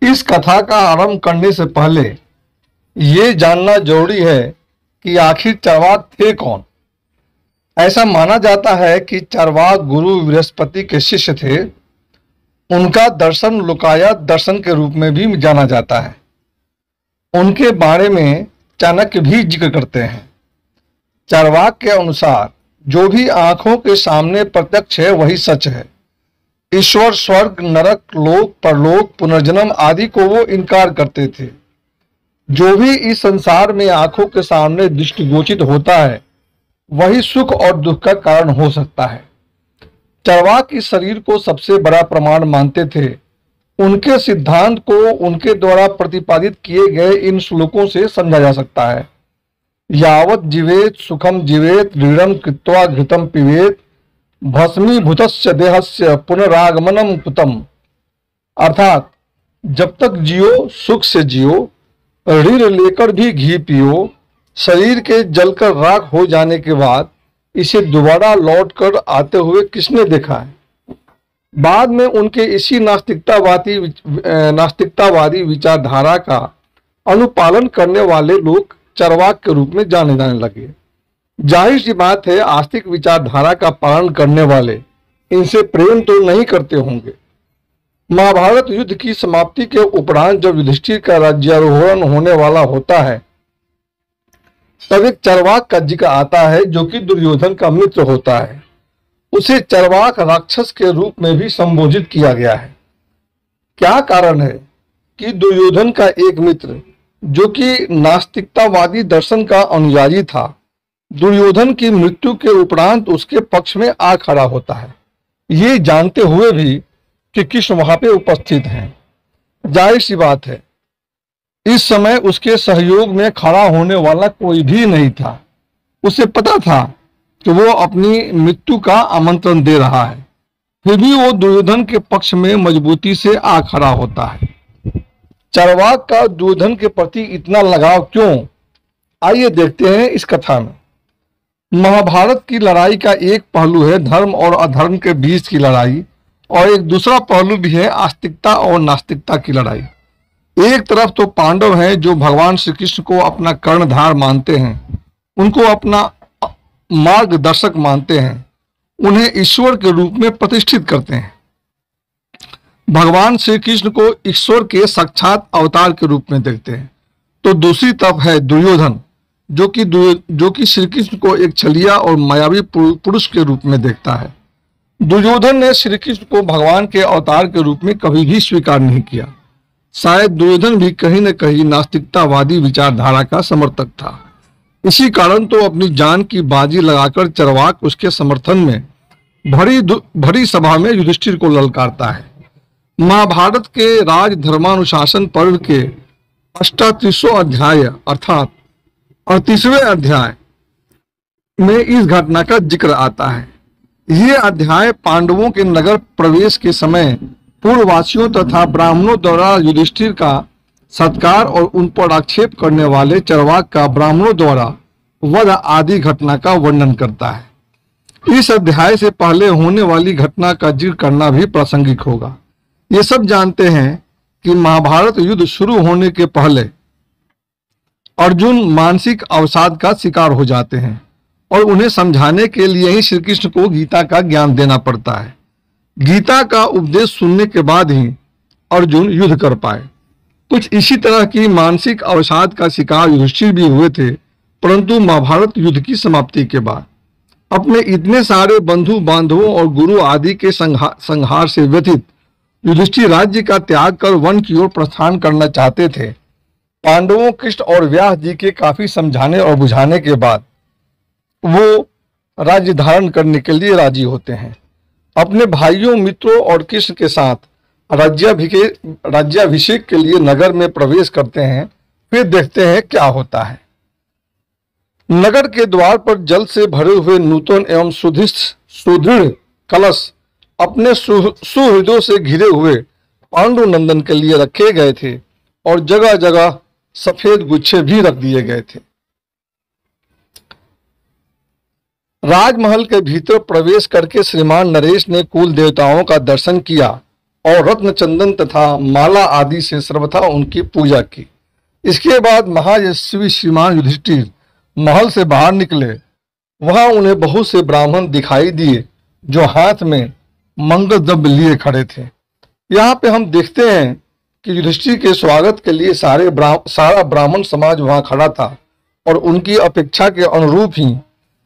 इस कथा का आरंभ करने से पहले ये जानना जरूरी है कि आखिर चरवाक थे कौन। ऐसा माना जाता है कि चरवाक गुरु बृहस्पति के शिष्य थे। उनका दर्शन लोकायत दर्शन के रूप में भी जाना जाता है। उनके बारे में चाणक्य भी जिक्र करते हैं। चरवाक के अनुसार जो भी आंखों के सामने प्रत्यक्ष है वही सच है। ईश्वर, स्वर्ग, नरक, लोक, परलोक, पुनर्जन्म आदि को वो इनकार करते थे। जो भी इस संसार में आंखों के सामने दृष्टिगोचित होता है वही सुख और दुख का कारण हो सकता है। चरवाक इस शरीर को सबसे बड़ा प्रमाण मानते थे। उनके सिद्धांत को उनके द्वारा प्रतिपादित किए गए इन श्लोकों से समझा जा सकता है। यावत् जीवेत सुखम जीवेत ऋणम कृत्वा घृतम पिबेत भस्मीभूतस्य देहस्य पुनरागमनम कुतम। अर्थात जब तक जियो सुख से जियो, ऋण लेकर भी घी पियो, शरीर के जलकर राख हो जाने के बाद इसे दोबारा लौट कर आते हुए किसने देखा है। बाद में उनके इसी नास्तिकतावादी विचारधारा का अनुपालन करने वाले लोग चरवाक के रूप में जाने जाने लगे। जाहिर सी बात है, आस्तिक विचारधारा का पालन करने वाले इनसे प्रेम तो नहीं करते होंगे। महाभारत युद्ध की समाप्ति के उपरांत जब युधिष्ठिर का राज्यारोहण होने वाला होता है तब एक चरवाक का जिक्र आता है जो कि दुर्योधन का मित्र होता है। उसे चरवाक राक्षस के रूप में भी संबोधित किया गया है। क्या कारण है कि दुर्योधन का एक मित्र जो कि नास्तिकतावादी दर्शन का अनुयायी था, दुर्योधन की मृत्यु के उपरांत उसके पक्ष में आ खड़ा होता है, ये जानते हुए भी कि कृष्ण वहां पे उपस्थित हैं। जाहिर सी बात है, इस समय उसके सहयोग में खड़ा होने वाला कोई भी नहीं था। उसे पता था कि वो अपनी मृत्यु का आमंत्रण दे रहा है, फिर भी वो दुर्योधन के पक्ष में मजबूती से आ खड़ा होता है। चरवाक का दुर्योधन के प्रति इतना लगाव क्यों, आइए देखते हैं इस कथा में। महाभारत की लड़ाई का एक पहलू है धर्म और अधर्म के बीच की लड़ाई, और एक दूसरा पहलू भी है आस्तिकता और नास्तिकता की लड़ाई। एक तरफ तो पांडव हैं जो भगवान श्री कृष्ण को अपना कर्णधार मानते हैं, उनको अपना मार्गदर्शक मानते हैं, उन्हें ईश्वर के रूप में प्रतिष्ठित करते हैं। भगवान श्री कृष्ण को ईश्वर के साक्षात अवतार के रूप में देखते हैं। तो दूसरी तरफ है दुर्योधन जो कि श्री कृष्ण को एक छलिया और मायावी पुरुष के रूप में देखता है। दुर्योधन ने श्री कृष्ण को भगवान के अवतार के रूप में कभी भी स्वीकार नहीं किया। शायद दुर्योधन भी कहीं न कहीं नास्तिकतावादी विचारधारा का समर्थक था। इसी कारण तो अपनी जान की बाजी लगाकर चरवाक उसके समर्थन में भरी सभा में युधिष्ठिर को ललकारता है। महाभारत के राज धर्मानुशासन पर्व के 38वां अध्याय अर्थात 38वें अध्याय में इस घटना का जिक्र आता है। ये अध्याय पांडवों के नगर प्रवेश के समय पूर्ववासियों तथा ब्राह्मणों द्वारा युधिष्ठिर का सत्कार और उन पर आक्षेप करने वाले चरवाक का ब्राह्मणों द्वारा वध आदि घटना का वर्णन करता है। इस अध्याय से पहले होने वाली घटना का जिक्र करना भी प्रासंगिक होगा। ये सब जानते हैं कि महाभारत युद्ध शुरू होने के पहले अर्जुन मानसिक अवसाद का शिकार हो जाते हैं और उन्हें समझाने के लिए ही श्री कृष्ण को गीता का ज्ञान देना पड़ता है। गीता का उपदेश सुनने के बाद ही अर्जुन युद्ध कर पाए। कुछ इसी तरह की मानसिक अवसाद का शिकार युधिष्ठिर भी हुए थे, परंतु महाभारत युद्ध की समाप्ति के बाद अपने इतने सारे बंधु बांधवों और गुरु आदि के संहार से व्यथित युधिष्ठिर राज्य का त्याग कर वन की ओर प्रस्थान करना चाहते थे। पांडवों, कृष्ण और व्यास जी के काफी समझाने और बुझाने के बाद वो राज्य धारण करने के लिए राजी होते हैं। अपने भाइयों, मित्रों और कृष्ण के साथ राज्याभिषेक के लिए नगर में प्रवेश करते हैं। फिर देखते हैं क्या होता है। नगर के द्वार पर जल से भरे हुए नूतन एवं सुदृढ़ कलश अपने सुहृदों से घिरे हुए पांडु नंदन के लिए रखे गए थे और जगह जगह सफेद गुच्छे भी रख दिए गए थे। राजमहल के भीतर प्रवेश करके श्रीमान नरेश ने कुल देवताओं का दर्शन किया और रत्न चंदन तथा माला आदि से सर्वथा उनकी पूजा की। इसके बाद महायशस्वी श्रीमान युधिष्ठिर महल से बाहर निकले। वहां उन्हें बहुत से ब्राह्मण दिखाई दिए जो हाथ में मंगल द्रव्य लिए खड़े थे। यहाँ पे हम देखते हैं कि युधिष्ठिर के स्वागत के लिए सारा ब्राह्मण समाज वहां खड़ा था और उनकी अपेक्षा के अनुरूप ही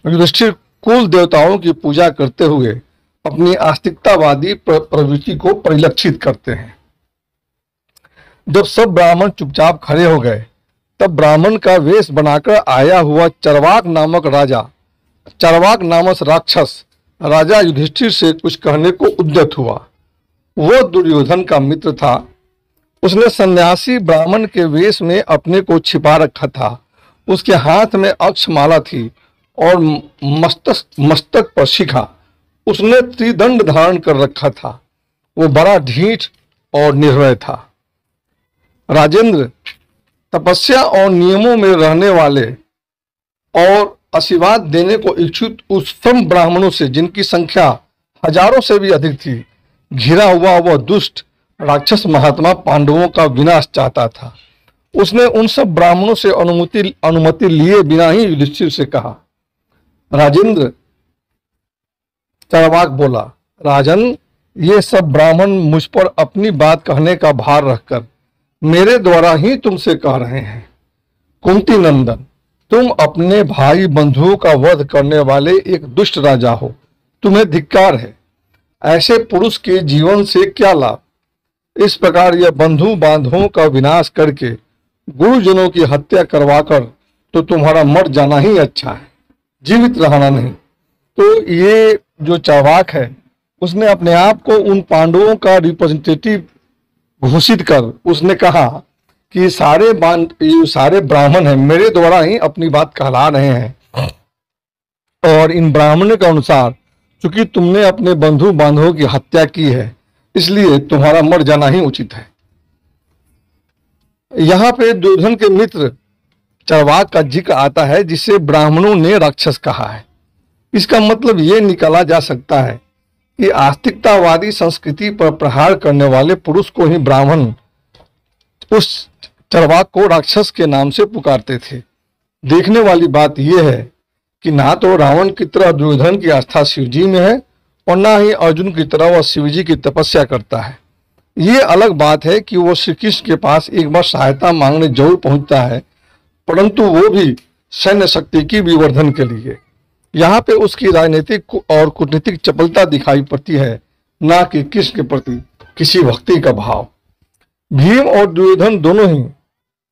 युधिष्ठिर कुल देवताओं की पूजा करते हुए अपनी आस्तिकतावादी प्रवृत्ति को परिलक्षित करते हैं। जब सब ब्राह्मण चुपचाप खड़े हो गए तब ब्राह्मण का वेश बनाकर आया हुआ चरवाक नामक राक्षस राजा युधिष्ठिर से कुछ कहने को उद्यत हुआ। वो दुर्योधन का मित्र था। उसने सन्यासी ब्राह्मण के वेश में अपने को छिपा रखा था। उसके हाथ में अक्षमाला थी और मस्तक पर शिखा। उसने त्रिदंड धारण कर रखा था। वो बड़ा ढीठ और निर्भय था। राजेंद्र, तपस्या और नियमों में रहने वाले और आशीर्वाद देने को इच्छुक उस सब ब्राह्मणों से, जिनकी संख्या हजारों से भी अधिक थी, घिरा हुआ वह दुष्ट राक्षस महात्मा पांडवों का विनाश चाहता था। उसने उन सब ब्राह्मणों से अनुमति लिए बिना ही युधिष्ठिर से कहा। राजेंद्र, चरवाक बोला, राजन, ये सब ब्राह्मण मुझ पर अपनी बात कहने का भार रखकर मेरे द्वारा ही तुमसे कह रहे हैं। कुंती नंदन, तुम अपने भाई बंधुओं का वध करने वाले एक दुष्ट राजा हो। तुम्हें धिक्कार है। ऐसे पुरुष के जीवन से क्या लाभ? इस प्रकार यह बंधु बांधवों का विनाश करके गुरुजनों की हत्या करवाकर तो तुम्हारा मर जाना ही अच्छा है, जीवित रहना नहीं। तो ये जो चरवाक है उसने अपने आप को उन पांडवों का रिप्रेजेंटेटिव घोषित कर उसने कहा कि सारे ब्राह्मण हैं, मेरे द्वारा ही अपनी बात कहला रहे हैं और इन ब्राह्मणों के अनुसार चूंकि तुमने अपने बंधु बांधवों की हत्या की है इसलिए तुम्हारा मर जाना ही उचित है। यहाँ पे दुर्योधन के मित्र चरवाक का जिक्र आता है जिसे ब्राह्मणों ने राक्षस कहा है। इसका मतलब ये निकाला जा सकता है कि आस्तिकतावादी संस्कृति पर प्रहार करने वाले पुरुष को ही ब्राह्मण उस चरवाक को राक्षस के नाम से पुकारते थे। देखने वाली बात यह है कि ना तो रावण की तरह दुर्योधन की आस्था शिवजी में है और ना ही अर्जुन की तरह वह शिवजी की तपस्या करता है। ये अलग बात है कि वो श्री कृष्ण के पास एक बार सहायता मांगने जरूर पहुंचता है, परंतु वो भी सैन्य शक्ति की विवर्धन के लिए। यहाँ पे उसकी राजनीतिक और कूटनीतिक चपलता दिखाई पड़ती है, ना कि कृष्ण के प्रति किसी भक्ति का भाव। भीम और दुर्योधन दोनों ही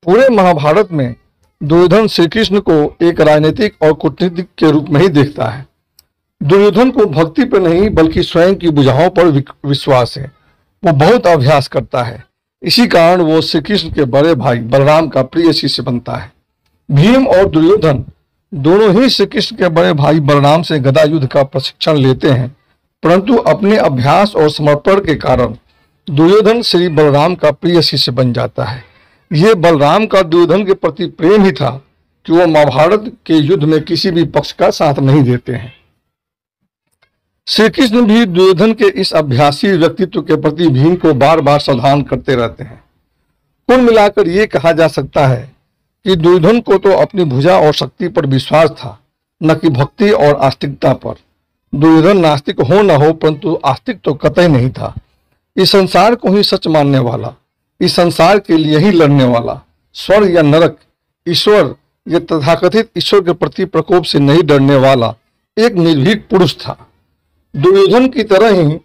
पूरे महाभारत में दुर्योधन श्री कृष्ण को एक राजनीतिक और कूटनीतिक के रूप में ही देखता है। दुर्योधन को भक्ति पर नहीं बल्कि स्वयं की बुझाओं पर विश्वास है। वो बहुत अभ्यास करता है, इसी कारण वो श्री कृष्ण के बड़े भाई बलराम का प्रिय शिष्य बनता है। भीम और दुर्योधन दोनों ही श्री कृष्ण के बड़े भाई बलराम से गदा युद्ध का प्रशिक्षण लेते हैं, परंतु अपने अभ्यास और समर्पण के कारण दुर्योधन श्री बलराम का प्रिय शिष्य बन जाता है। ये बलराम का दुर्योधन के प्रति प्रेम ही था कि वो महाभारत के युद्ध में किसी भी पक्ष का साथ नहीं देते हैं। श्री कृष्ण भी दुर्योधन के इस अभ्यासी व्यक्तित्व के प्रति भीम को बार बार सावधान करते रहते हैं। कुल मिलाकर ये कहा जा सकता है कि दुर्योधन को तो अपनी भुजा और शक्ति पर विश्वास था, न कि भक्ति और आस्तिकता पर। दुर्योधन नास्तिक हो न हो, परंतु आस्तिक तो कतई नहीं था। इस संसार को ही सच मानने वाला, इस संसार के लिए ही लड़ने वाला, स्वर्ग या नरक, ईश्वर या तथाकथित ईश्वर के प्रति प्रकोप से नहीं डरने वाला एक निर्भीक पुरुष था। दुर्योधन की तरह ही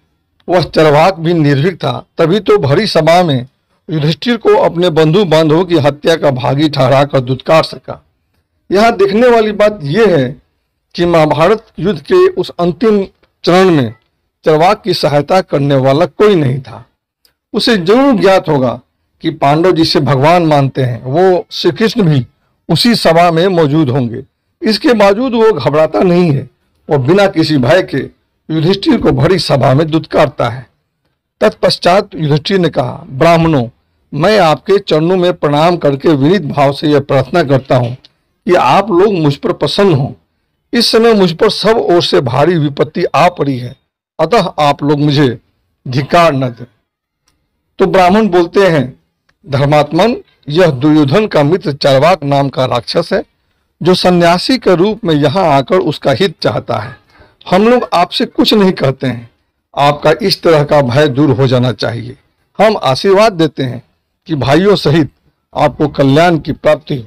वह चरवाक भी निर्भीक था, तभी तो भरी सभा में युधिष्ठिर को अपने बंधु बांधवों की हत्या का भागी ठहराकर दुत्कार सका। यहाँ देखने वाली बात यह है कि महाभारत युद्ध के उस अंतिम चरण में चरवाक की सहायता करने वाला कोई नहीं था। उसे जरूर ज्ञात होगा कि पांडव जिसे भगवान मानते हैं वो श्री कृष्ण भी उसी सभा में मौजूद होंगे। इसके बावजूद वो घबराता नहीं है और बिना किसी भय के युधिष्ठिर को भरी सभा में दुत्कारता है। तत्पश्चात युधिष्ठिर ने कहा, ब्राह्मणों, मैं आपके चरणों में प्रणाम करके विनीत भाव से यह प्रार्थना करता हूँ कि आप लोग मुझ पर प्रसन्न हों। इस समय मुझ पर सब ओर से भारी विपत्ति आ पड़ी है, अतः आप लोग मुझे धिक्कार न दें। तो ब्राह्मण बोलते हैं, धर्मात्मन, यह दुर्योधन का मित्र चरवाक नाम का राक्षस है, जो सन्यासी के रूप में यहाँ आकर उसका हित चाहता है। हम लोग आपसे कुछ नहीं कहते हैं, आपका इस तरह का भय दूर हो जाना चाहिए। हम आशीर्वाद देते हैं कि भाइयों सहित आपको कल्याण की प्राप्ति हो।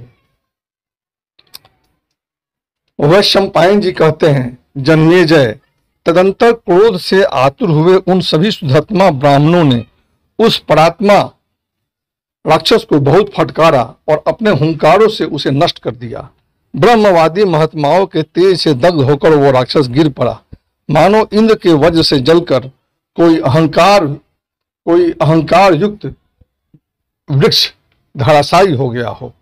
वैशंपायन जी कहते हैं, जन्मेजय, तदंतर क्रोध से आतुर हुए उन सभी शुद्धात्मा ब्राह्मणों ने उस परात्मा राक्षस को बहुत फटकारा और अपने हुंकारों से उसे नष्ट कर दिया। ब्रह्मवादी महात्माओं के तेज से दग्ध होकर वो राक्षस गिर पड़ा, मानो इंद्र के वज्र से जलकर कोई अहंकार युक्त वृक्ष धराशायी हो गया हो।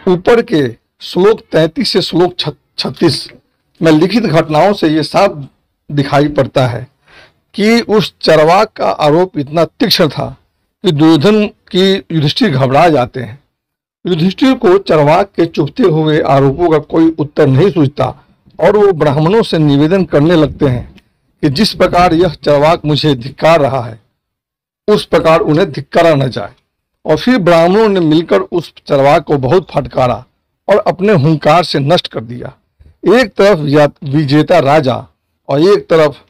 ऊपर के श्लोक 33 से श्लोक 36 में लिखित घटनाओं से ये साफ दिखाई पड़ता है कि उस चरवाक का आरोप इतना तीक्ष्ण था कि दुर्योधन की युधिष्ठिर घबरा जाते हैं। युधिष्ठिर को चरवाक के चुभते हुए आरोपों का कोई उत्तर नहीं सूझता और वो ब्राह्मणों से निवेदन करने लगते हैं कि जिस प्रकार यह चरवाक मुझे धिक्कार रहा है, उस प्रकार उन्हें धिक्कारा न जाए। और फिर ब्राह्मणों ने मिलकर उस चरवाक को बहुत फटकारा और अपने हुंकार से नष्ट कर दिया। एक तरफ विजेता राजा और एक तरफ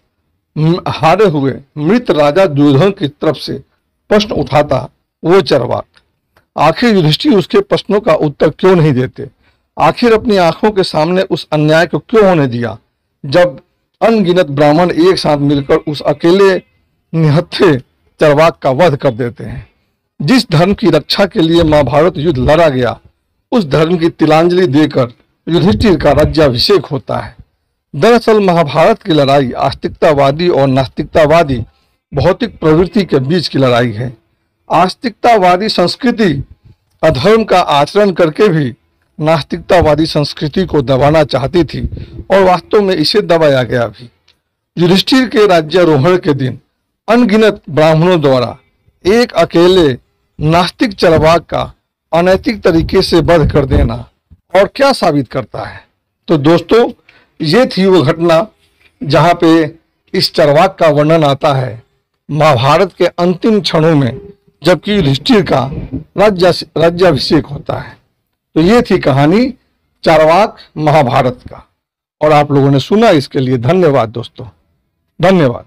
हारे हुए मृत राजा दुर्योधन की तरफ से प्रश्न उठाता वो चरवाक। आखिर युधिष्ठिर उसके प्रश्नों का उत्तर क्यों नहीं देते? आखिर अपनी आंखों के सामने उस अन्याय को क्यों होने दिया, जब अनगिनत ब्राह्मण एक साथ मिलकर उस अकेले निहत्थे चरवाक का वध कर देते हैं। जिस धर्म की रक्षा के लिए महाभारत युद्ध लड़ा गया, उस धर्म की तिलांजलि देकर युधिष्ठिर का राज्याभिषेक होता है। दरअसल महाभारत की लड़ाई आस्तिकतावादी और नास्तिकतावादी भौतिक प्रवृत्ति के बीच की लड़ाई है। आस्तिकतावादी संस्कृति अधर्म का आचरण करके भी नास्तिकतावादी संस्कृति को दबाना चाहती थी और वास्तव में इसे दबाया गया भी। युधिष्ठिर के राज्यारोहण के दिन अनगिनत ब्राह्मणों द्वारा एक अकेले नास्तिक चरवाक का अनैतिक तरीके से वध कर देना और क्या साबित करता है? तो दोस्तों, ये थी वो घटना जहाँ पे इस चरवाक का वर्णन आता है महाभारत के अंतिम क्षणों में, जबकि युधिष्ठिर का राज्याभिषेक होता है। तो ये थी कहानी चरवाक महाभारत का, और आप लोगों ने सुना, इसके लिए धन्यवाद दोस्तों, धन्यवाद।